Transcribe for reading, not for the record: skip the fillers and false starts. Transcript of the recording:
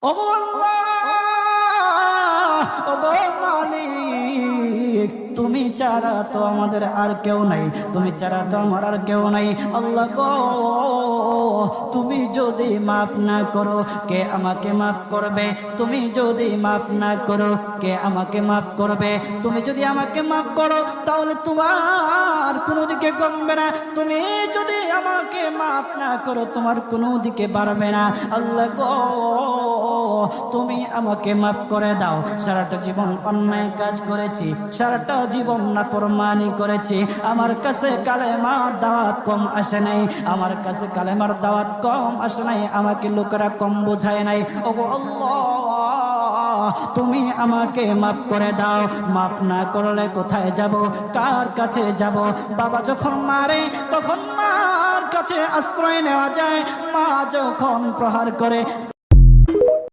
ওগো আল্লাহ, ওগো মালিক, তুমি ছাড়া তো আমাদের আর কেউ নাই, তুমি ছাড়া তো আমার আর কেউ নাই। আল্লাহ গো, তুমি যদি মাফ না করো কে আমাকে মাফ করবে? তুমি যদি মাফ না করো কে আমাকে মাফ করবে? তুমি যদি আমাকে মাফ করো তাহলে তোমার কোনো দিকে কমবে না, তুমি যদি আমাকে মাফ না করো তোমার কোনো দিকে বাড়বে না। আল্লাহ গো, তুমি আমাকে মাফ করে দাও। সারাটা জীবন অন্যায় কাজ করেছি, সারাটা জীবন নাফরমানি করেছি, আমার কাছে কালেমার দাওয়াত কম আসে নাই, আমার কাছে কালেমার দাওয়াত কম আসে নাই, আমাকে লোকেরা কম বোঝায় নাই। ওগো আল্লাহ, তুমি আমাকে মাফ করে দাও। মাফ না করলে কোথায় যাব, কার কাছে যাব? বাবা যখন মারে তখন মার কাছে আশ্রয় নেওয়া যায়, মা যখন প্রহার করে